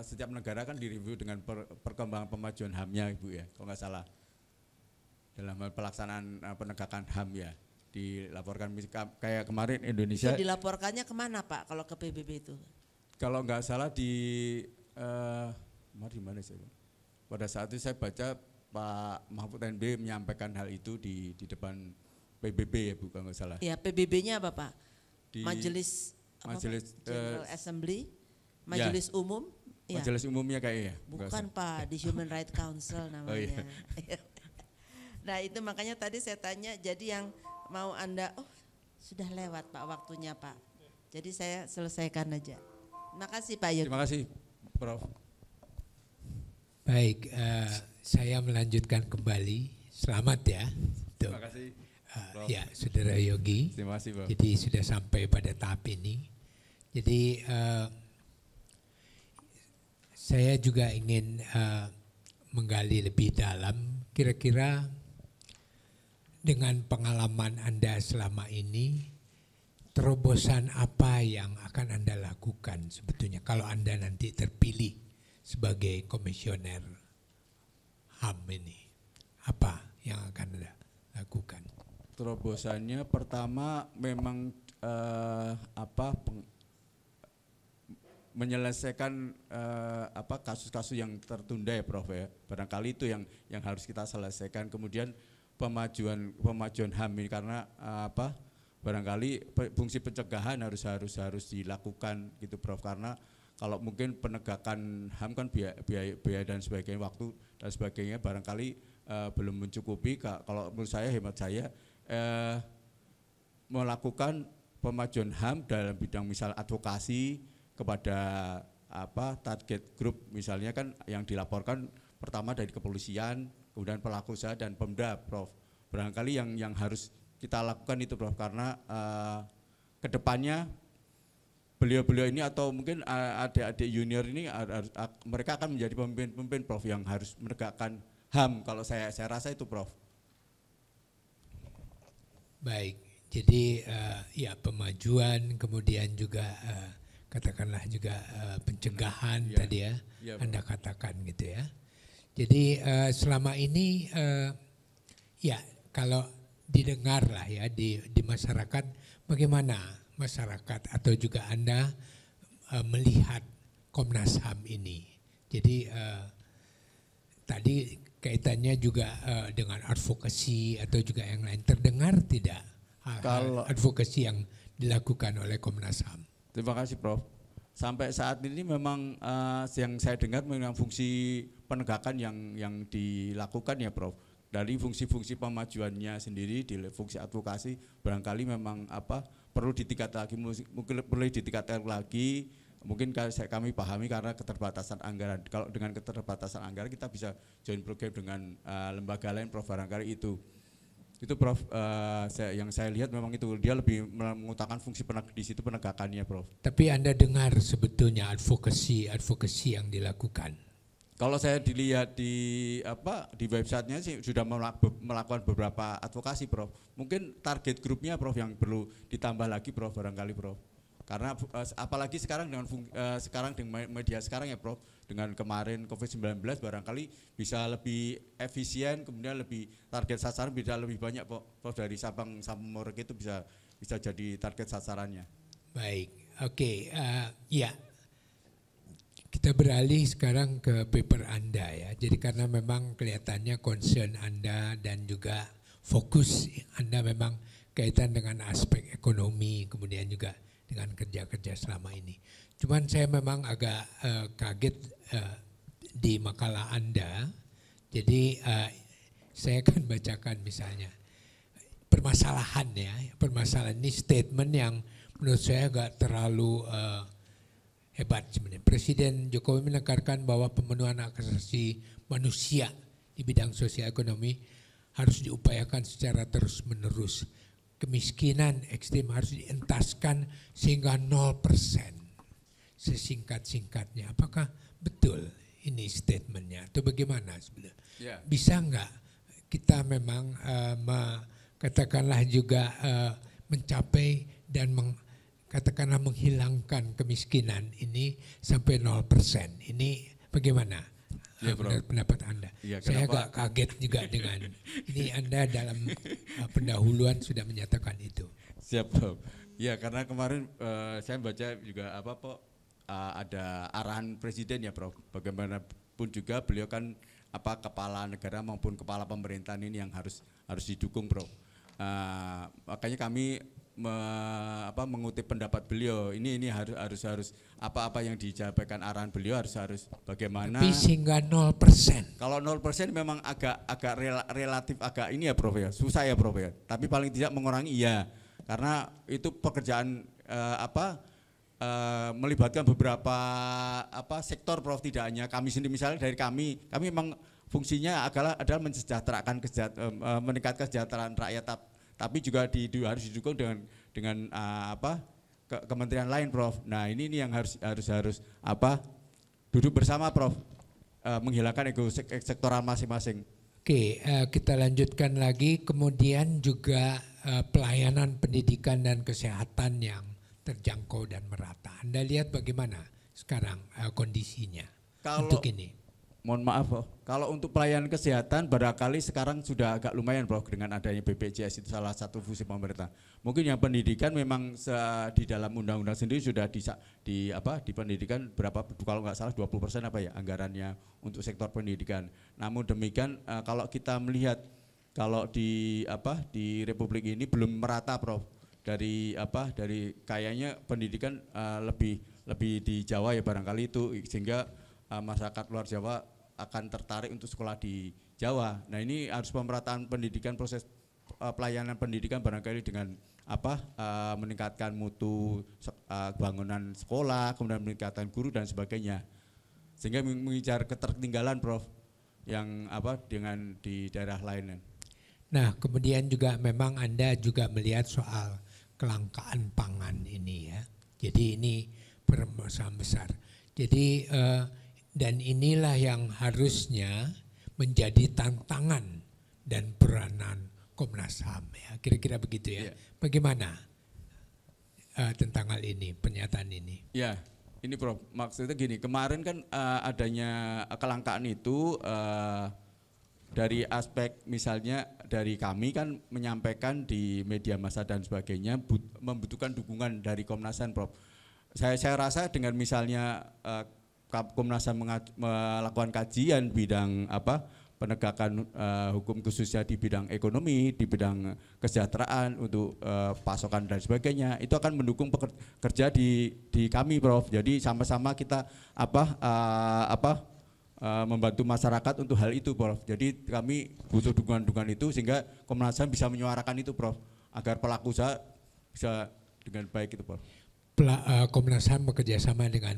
setiap negara kan direview dengan perkembangan pemajuan HAM-nya Ibu ya, kalau nggak salah. Dalam hal pelaksanaan penegakan HAM ya, dilaporkan kayak kemarin Indonesia. Itu dilaporkannya kemana Pak kalau ke PBB itu? Kalau nggak salah di Kemarin di mana saya? Pada saat itu saya baca Pak Mahfud MD menyampaikan hal itu di depan PBB ya Bu kalau nggak salah. Ya, PBB-nya apa Pak? Di Majelis General Assembly, Majelis Umum. Ya. Majelis Umumnya kayaknya. Bukan Pak, di Human Rights Council namanya. Oh, iya. Nah itu makanya tadi saya tanya, jadi yang mau Anda, sudah lewat Pak waktunya Pak. Jadi saya selesaikan aja. Terima kasih Pak Yogi. Terima kasih Prof. Baik, saya melanjutkan kembali. Selamat ya. Terima kasih. Ya, Saudara Yogi. Terima kasih, Prof. Jadi sudah sampai pada tahap ini. Jadi saya juga ingin menggali lebih dalam. Kira-kira dengan pengalaman Anda selama ini, terobosan apa yang akan Anda lakukan sebetulnya kalau Anda nanti terpilih sebagai komisioner HAM ini? Apa yang akan Anda lakukan? Terobosannya pertama memang menyelesaikan kasus-kasus yang tertunda ya Prof ya. Barangkali itu yang harus kita selesaikan. Kemudian pemajuan HAM ini karena barangkali fungsi pencegahan harus dilakukan gitu Prof, karena kalau mungkin penegakan HAM kan biaya dan sebagainya, waktu dan sebagainya barangkali belum mencukupi. Kalau menurut saya, hemat saya, melakukan pemajuan HAM dalam bidang misal advokasi kepada target grup, misalnya kan yang dilaporkan pertama dari kepolisian, kemudian pelaku usaha dan Pemda Prof. Barangkali yang harus kita lakukan itu Prof, karena kedepannya beliau-beliau ini atau mungkin adik-adik junior ini mereka akan menjadi pemimpin-pemimpin Prof yang harus menegakkan HAM. Kalau saya rasa itu Prof. Baik, jadi ya pemajuan, kemudian juga katakanlah juga pencegahan ya, tadi ya, Anda katakan gitu ya. Jadi selama ini ya kalau didengar lah ya di masyarakat, bagaimana masyarakat atau juga Anda melihat Komnas HAM ini. Jadi tadi kaitannya juga dengan advokasi atau juga yang lain, terdengar tidak kalau advokasi yang dilakukan oleh Komnas HAM? Terima kasih Prof. Sampai saat ini memang yang saya dengar memang fungsi penegakan yang dilakukan ya Prof. Dari fungsi-fungsi pemajuannya sendiri di fungsi advokasi barangkali memang perlu ditingkatkan lagi, mungkin perlu ditingkatkan lagi. Mungkin kami pahami karena keterbatasan anggaran. Kalau dengan keterbatasan anggaran kita bisa join program dengan lembaga lain Prof, barangkali itu Prof. Yang saya lihat memang itu dia lebih mengutamakan fungsi di situ penegakannya Prof. Tapi Anda dengar sebetulnya advokasi yang dilakukan? Kalau saya dilihat di websitenya sih sudah melakukan beberapa advokasi Prof. Mungkin target grupnya Prof yang perlu ditambah lagi Prof, barangkali Prof. Karena apalagi sekarang dengan media sekarang ya Prof, dengan kemarin COVID-19 barangkali bisa lebih efisien, kemudian lebih target sasaran bisa lebih banyak Prof, dari Sabang sampai Merauke itu bisa jadi target sasarannya. Baik, oke, ya. Kita beralih sekarang ke paper Anda ya. Jadi karena memang kelihatannya concern Anda dan juga fokus Anda memang kaitan dengan aspek ekonomi, kemudian juga dengan kerja-kerja selama ini. Cuman saya memang agak kaget di makalah Anda. Jadi saya akan bacakan misalnya permasalahan ini statement yang menurut saya agak terlalu hebat sebenarnya. Presiden Jokowi menekankan bahwa pemenuhan hak asasi manusia di bidang sosial ekonomi harus diupayakan secara terus-menerus. Kemiskinan ekstrim harus dientaskan sehingga 0% sesingkat-singkatnya. Apakah betul ini statementnya atau bagaimana sebenarnya? Yeah. Bisa enggak kita memang katakanlah juga mencapai dan katakanlah menghilangkan kemiskinan ini sampai 0%. Ini bagaimana pendapat Anda? Ya, saya agak kaget juga dengan ini Anda dalam pendahuluan sudah menyatakan itu. Siap Prof. Ya karena kemarin saya baca juga ada arahan Presiden ya Prof. Bagaimana pun juga beliau kan kepala negara maupun kepala pemerintahan ini yang harus didukung, Prof. Makanya kami mengutip pendapat beliau. Ini harus apa yang dijabarkan arahan beliau harus bagaimana. Tapi sehingga 0%. Kalau 0% memang agak relatif ini ya, Prof ya. Susah ya, Prof ya. Tapi paling tidak mengurangi iya. Karena itu pekerjaan melibatkan beberapa sektor, Prof. Tidak hanya kami sendiri, misalnya dari kami memang fungsinya adalah meningkatkan kesejahteraan rakyat, tapi juga harus didukung dengan kementerian lain, Prof. Nah ini yang harus duduk bersama, Prof. Menghilangkan ego sektoral masing-masing. Oke, kita lanjutkan lagi. Kemudian juga pelayanan pendidikan dan kesehatan yang terjangkau dan merata. Anda lihat bagaimana sekarang kondisinya untuk ini? Mohon maaf, Prof. Kalau untuk pelayanan kesehatan barangkali sekarang sudah agak lumayan, Prof, dengan adanya BPJS, itu salah satu fungsi pemerintah. Mungkin yang pendidikan memang di dalam undang-undang sendiri sudah di pendidikan berapa, kalau nggak salah 20% anggarannya untuk sektor pendidikan. Namun demikian kalau kita melihat kalau di Republik ini belum merata, Prof. Dari kayaknya pendidikan lebih di Jawa ya barangkali itu, sehingga masyarakat luar Jawa akan tertarik untuk sekolah di Jawa. Nah ini harus pemerataan pendidikan, proses pelayanan pendidikan barangkali dengan meningkatkan mutu bangunan sekolah, kemudian meningkatkan guru dan sebagainya, sehingga mengejar ketertinggalan, Prof, yang dengan di daerah lain. Nah kemudian juga memang Anda juga melihat soal kelangkaan pangan ini ya. Jadi ini permasalahan besar. Jadi dan inilah yang harusnya menjadi tantangan dan peranan Komnas HAM ya. Kira-kira begitu ya. Bagaimana tentang hal ini, pernyataan ini? Ya, ini, Prof, maksudnya gini, kemarin kan adanya kelangkaan itu dari aspek misalnya dari kami kan menyampaikan di media massa dan sebagainya membutuhkan dukungan dari Komnas HAM, Prof. Saya rasa dengan misalnya Komnas HAM melakukan kajian bidang penegakan hukum khususnya di bidang ekonomi, di bidang kesejahteraan untuk pasokan dan sebagainya, itu akan mendukung kerja di kami, Prof. Jadi sama-sama kita membantu masyarakat untuk hal itu, Prof. Jadi kami butuh dukungan itu sehingga Komnas HAM bisa menyuarakan itu, Prof, agar pelaku usaha bisa dengan baik itu, Prof. Komnas HAM bekerjasama dengan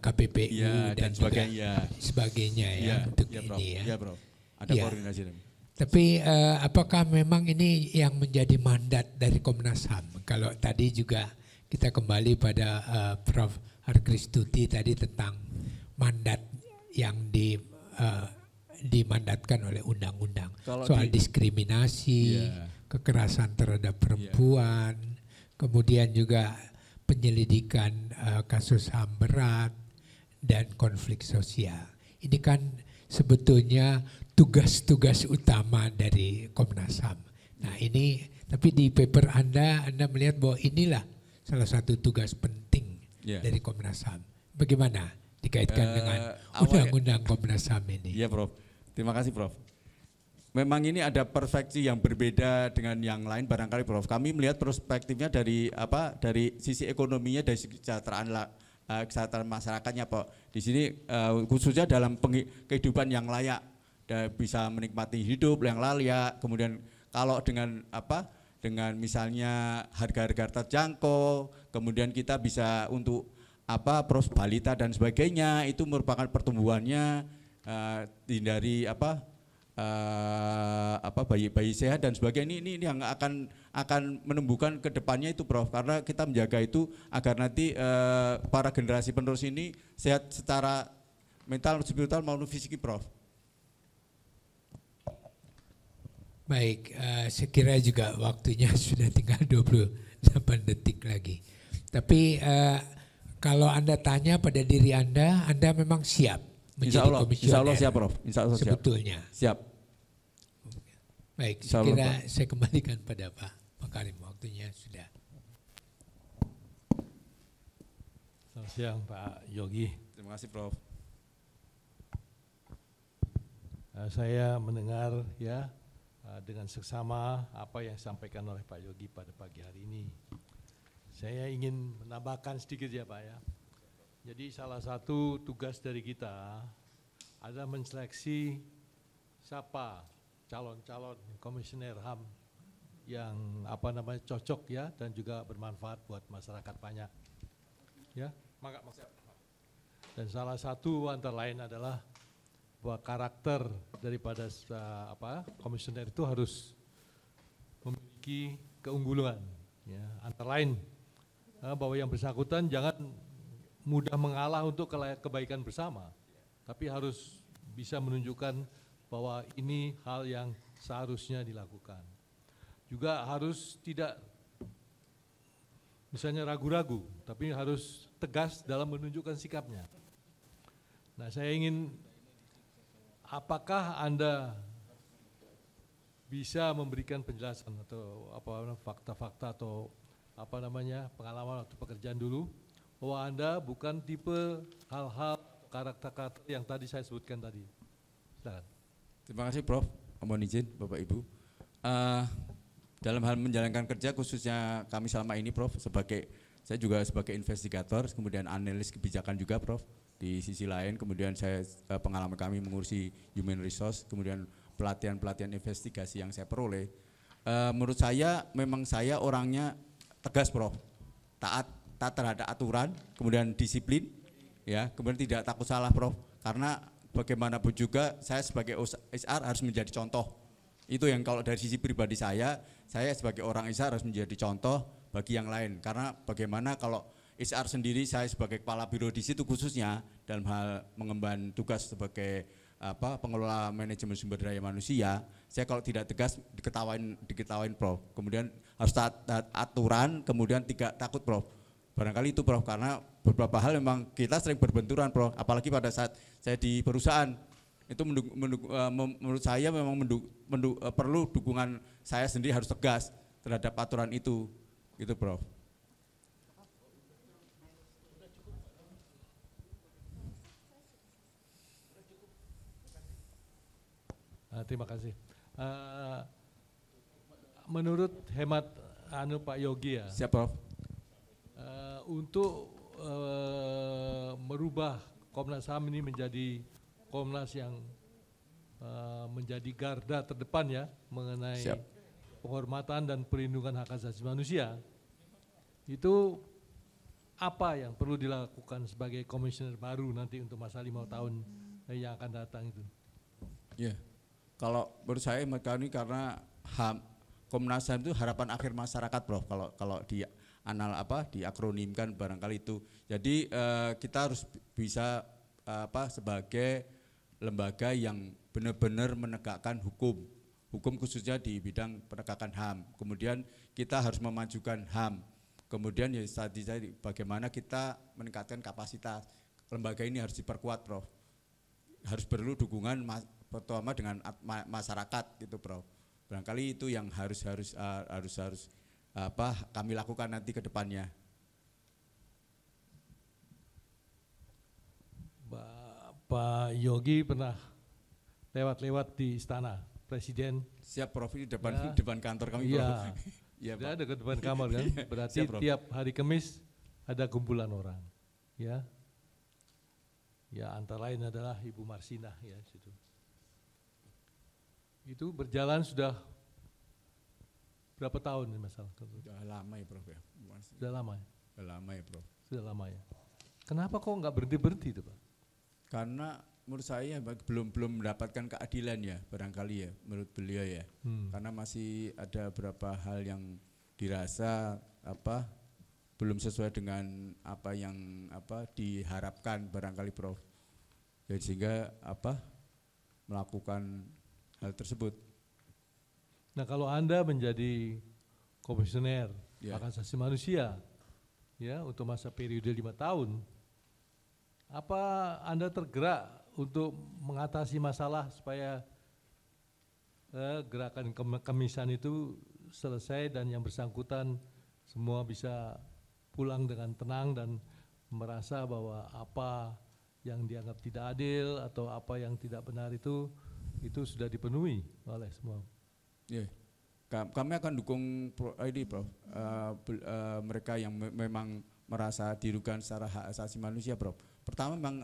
KPPU dan sebagainya ya untuk ini Prof. ya. Ya, Prof. Ada koordinasi. Tapi apakah memang ini yang menjadi mandat dari Komnas HAM? Kalau tadi juga kita kembali pada Prof. Harkristuti tadi tentang mandat yang dimandatkan oleh undang-undang soal diskriminasi, kekerasan terhadap perempuan, kemudian juga penyelidikan kasus HAM berat dan konflik sosial. Ini kan sebetulnya tugas-tugas utama dari Komnas HAM. Nah ini, tapi di paper Anda melihat bahwa inilah salah satu tugas penting dari Komnas HAM. Bagaimana dikaitkan dengan undang-undang Komnas HAM ini? Iya, Prof. Terima kasih, Prof. Memang ini ada perspektif yang berbeda dengan yang lain barangkali, Prof. Kami melihat perspektifnya dari sisi ekonominya, dari kesejahteraan masyarakatnya, Pak. Di sini khususnya dalam kehidupan yang layak, bisa menikmati hidup yang layak. Kemudian kalau dengan misalnya harga-harga terjangkau, kemudian kita bisa untuk proses balita dan sebagainya, itu merupakan pertumbuhannya, hindari bayi sehat dan sebagainya. Ini yang akan menumbuhkan ke depannya itu, Prof, karena kita menjaga itu agar nanti para generasi penerus ini sehat secara mental, spiritual maupun fisik, Prof. Baik, saya kira juga waktunya sudah tinggal 28 detik lagi. Tapi kalau Anda tanya pada diri Anda memang siap menjadi komisioner? Insya Allah siap, Prof. Insya Allah sebetulnya. Siap. Baik, saya kira saya kembalikan pada Pak Karim, waktunya sudah. Selamat siang Pak Yogi. Terima kasih, Prof. saya mendengar ya dengan seksama apa yang disampaikan oleh Pak Yogi pada pagi hari ini. Saya ingin menambahkan sedikit ya Pak ya. Jadi salah satu tugas dari kita adalah menseleksi siapa calon-calon komisioner HAM yang cocok ya dan juga bermanfaat buat masyarakat banyak. Ya, dan salah satu antara lain adalah bahwa karakter daripada komisioner itu harus memiliki keunggulan. Ya, antara lain bahwa yang bersangkutan jangan mudah mengalah untuk kebaikan bersama, tapi harus bisa menunjukkan bahwa ini hal yang seharusnya dilakukan. Juga harus tidak misalnya ragu-ragu, tapi harus tegas dalam menunjukkan sikapnya. Nah, saya ingin, apakah Anda bisa memberikan penjelasan atau fakta-fakta atau pengalaman atau pekerjaan dulu, bahwa Anda bukan tipe hal-hal karakter-karakter yang tadi saya sebutkan tadi. Silakan. Terima kasih Prof. Mohon izin Bapak Ibu. Dalam hal menjalankan kerja khususnya kami selama ini Prof, saya juga sebagai investigator, kemudian analis kebijakan juga Prof. Di sisi lain kemudian saya pengalaman kami mengurusi human resource, kemudian pelatihan-pelatihan investigasi yang saya peroleh. Menurut saya memang saya orangnya tegas Prof. Taat terhadap aturan, kemudian disiplin, ya, kemudian tidak takut salah Prof. Karena bagaimanapun juga saya sebagai HR harus menjadi contoh. Itu yang kalau dari sisi pribadi saya sebagai orang HR harus menjadi contoh bagi yang lain. Karena bagaimana kalau HR sendiri, saya sebagai kepala biro di situ khususnya dalam hal mengemban tugas sebagai pengelola manajemen sumber daya manusia, saya kalau tidak tegas diketawain Prof. Kemudian harus taat aturan, kemudian tidak takut Prof. Barangkali itu Prof, karena beberapa hal memang kita sering berbenturan Prof, apalagi pada saat saya di perusahaan. Itu menurut saya memang perlu dukungan saya sendiri harus tegas terhadap aturan itu, gitu Prof. Terima kasih. Menurut hemat Pak Yogi ya. Siap Prof. Untuk merubah Komnas HAM ini menjadi Komnas yang menjadi garda terdepan ya mengenai penghormatan dan perlindungan hak asasi manusia, itu apa yang perlu dilakukan sebagai komisioner baru nanti untuk masa 5 tahun yang akan datang itu? Ya, kalau menurut saya karena Komnas HAM itu harapan akhir masyarakat Prof. Kalau diakronimkan barangkali itu. Jadi kita harus bisa sebagai lembaga yang benar-benar menegakkan hukum khususnya di bidang penegakan HAM. Kemudian kita harus memajukan HAM. Kemudian ya tadi bagaimana kita meningkatkan kapasitas lembaga ini harus diperkuat Prof. Harus perlu dukungan pertama dengan masyarakat gitu Prof. Barangkali itu yang harus kami lakukan nanti ke depannya. Pak Yogi pernah lewat di istana Presiden. Siap Prof, di depan kantor kami Prof. Iya, ada ke depan kamar kan. Berarti siap, tiap hari Kamis ada kumpulan orang. Ya. Ya, antara lain adalah Ibu Marsinah ya situ. Itu berjalan sudah berapa tahun ini masalah? Sudah lama ya Prof ya. Sudah lama ya? Sudah lama ya Prof. Sudah lama ya. Kenapa kok nggak berhenti itu Pak? Karena menurut saya belum mendapatkan keadilan ya barangkali ya menurut beliau ya. Karena masih ada beberapa hal yang dirasa belum sesuai dengan apa yang diharapkan barangkali Prof. Jadi sehingga melakukan hal tersebut. Nah, kalau Anda menjadi komisioner hak asasi manusia ya untuk masa periode 5 tahun, apa Anda tergerak untuk mengatasi masalah supaya gerakan kemisan itu selesai dan yang bersangkutan semua bisa pulang dengan tenang dan merasa bahwa apa yang dianggap tidak adil atau apa yang tidak benar itu itu sudah dipenuhi oleh semua. Ya. Kami akan dukung Prof. Mereka yang memang merasa dirugikan secara hak asasi manusia, Prof. Pertama memang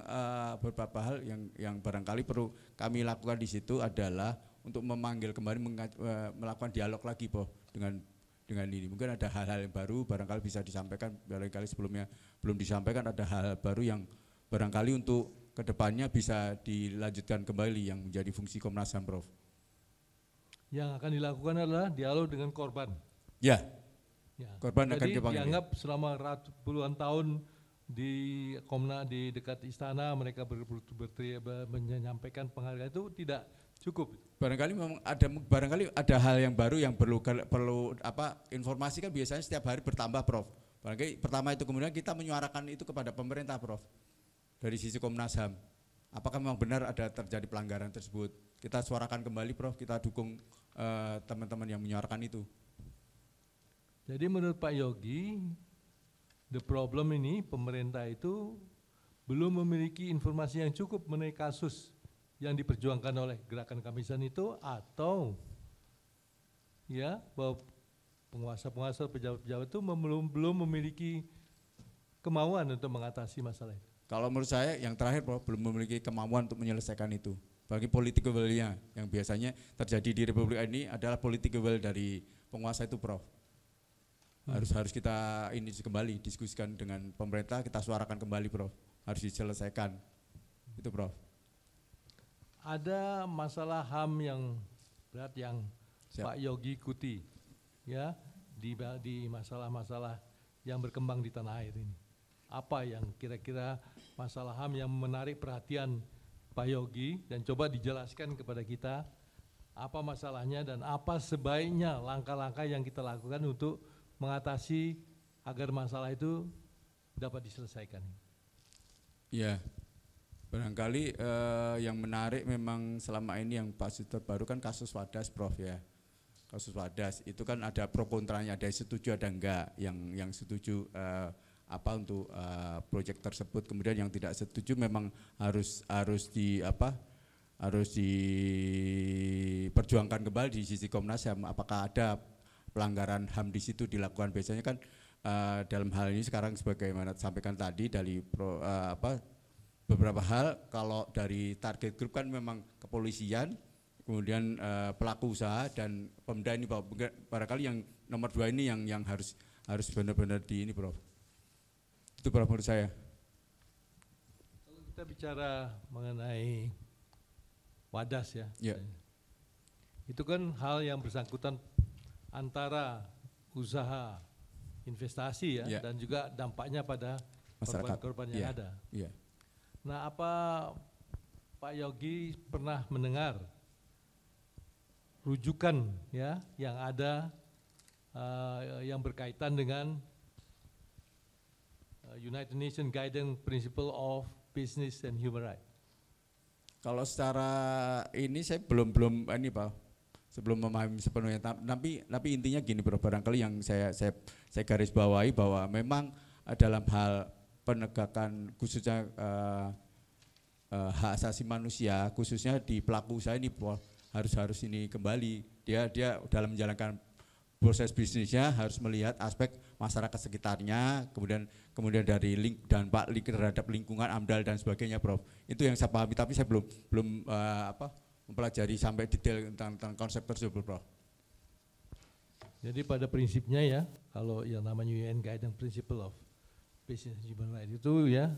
beberapa hal yang barangkali perlu kami lakukan di situ adalah untuk memanggil kembali melakukan dialog lagi, Prof, dengan ini. Mungkin ada hal-hal yang baru barangkali bisa disampaikan, barangkali sebelumnya belum disampaikan, ada hal baru yang barangkali untuk kedepannya bisa dilanjutkan kembali yang menjadi fungsi Komnas HAM, Prof. Yang akan dilakukan adalah dialog dengan korban. Ya, Ya. korban akan Jadi dipanggil. dianggap selama puluhan tahun di Komnas di dekat istana mereka menyampaikan penghargaan itu tidak cukup. Barangkali memang ada hal yang baru yang perlu informasi kan biasanya setiap hari bertambah, Prof. Barangkali pertama itu kemudian kita menyuarakan itu kepada pemerintah, Prof. Dari sisi Komnas HAM. Apakah memang benar ada terjadi pelanggaran tersebut? Kita suarakan kembali, Prof. Kita dukung teman-teman yang menyuarakan itu. Jadi menurut Pak Yogi, the problem ini pemerintah itu belum memiliki informasi yang cukup mengenai kasus yang diperjuangkan oleh Gerakan Kamisan itu, atau ya bahwa penguasa-penguasa pejabat-pejabat itu belum memiliki kemauan untuk mengatasi masalah itu. Kalau menurut saya yang terakhir, Prof, belum memiliki kemampuan untuk menyelesaikan itu. Bagi political will-nya yang biasanya terjadi di Republik ini adalah political will dari penguasa itu, Prof. Harus kita ini kembali diskusikan dengan pemerintah, kita suarakan kembali, Prof. Harus diselesaikan. Itu, Prof. Ada masalah HAM yang berat yang Siap. Pak Yogi ikuti, ya, di masalah-masalah yang berkembang di tanah air ini. Apa yang kira-kira masalah HAM yang menarik perhatian Pak Yogi, dan coba dijelaskan kepada kita apa masalahnya dan apa sebaiknya langkah-langkah yang kita lakukan untuk mengatasi agar masalah itu dapat diselesaikan. Ya, barangkali yang menarik memang selama ini yang pasti terbaru kan kasus Wadas, Prof, ya. Kasus Wadas itu kan ada pro kontranya, ada yang setuju ada enggak, yang setuju untuk proyek tersebut, kemudian yang tidak setuju memang harus diperjuangkan kembali di sisi Komnas HAM. Apakah ada pelanggaran HAM di situ dilakukan? Biasanya kan dalam hal ini sekarang sebagaimana disampaikan tadi dari beberapa hal, kalau dari target grup kan memang kepolisian, kemudian pelaku usaha dan Pemda ini, barangkali yang nomor 2 ini yang harus benar-benar di ini, Prof. Itu, Prof, menurut saya. Kalau kita bicara mengenai Wadas, ya, itu kan hal yang bersangkutan antara usaha investasi, ya, dan juga dampaknya pada korban-korban yang ada. Ya. Nah, apa Pak Yogi pernah mendengar rujukan, ya, yang ada yang berkaitan dengan United Nations Guiding Principle of Business and Human Rights? Kalau secara ini saya belum ini, Pak, sebelum memahami sepenuhnya. Tapi intinya gini, Bro, barangkali yang saya garis bawahi bahwa memang dalam hal penegakan khususnya hak asasi manusia, khususnya di pelaku usaha ini, harus ini kembali. Dia dalam menjalankan proses bisnisnya harus melihat aspek masyarakat sekitarnya, kemudian dari dampak terhadap lingkungan, AMDAL dan sebagainya, Prof. Itu yang saya pahami, tapi saya belum mempelajari sampai detail tentang konsep tersebut, Prof. Jadi pada prinsipnya, ya, kalau yang namanya UN Guiding Principle of Business and Human Rights itu, ya,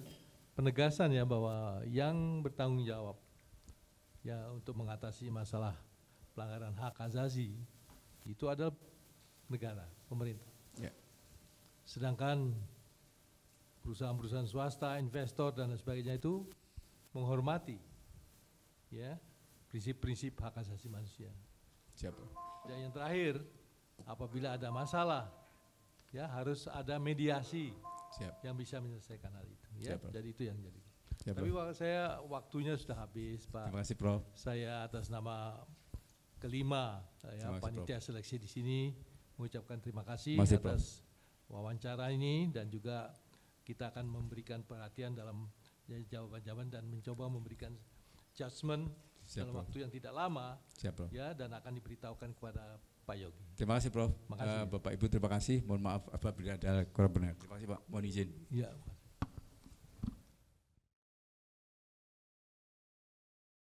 penegasan, ya, bahwa yang bertanggung jawab, ya, untuk mengatasi masalah pelanggaran hak asasi itu adalah negara, pemerintah. Ya. Sedangkan perusahaan-perusahaan swasta, investor dan sebagainya itu menghormati, ya, prinsip-prinsip hak asasi manusia. Siap. Dan yang terakhir, apabila ada masalah, ya, harus ada mediasi. Siap. Yang bisa menyelesaikan hal itu, ya. Siap, Prof. Jadi itu yang jadi. Siap, Tapi Prof. waktunya sudah habis, Pak. Terima kasih, Prof. Saya atas nama kelima, ya, Terima kasih, panitia seleksi di sini mengucapkan terima kasih Prof. atas wawancara ini, dan juga kita akan memberikan perhatian dalam jawaban-jawaban dan mencoba memberikan judgement Siap, dalam Prof. waktu yang tidak lama, Siap, Prof. ya, dan akan diberitahukan kepada Pak Yogi. Terima kasih, Prof. Makasih. Bapak Ibu terima kasih. Mohon maaf apabila ada kurang benar. Terima kasih, Pak. Mohon izin. Ya.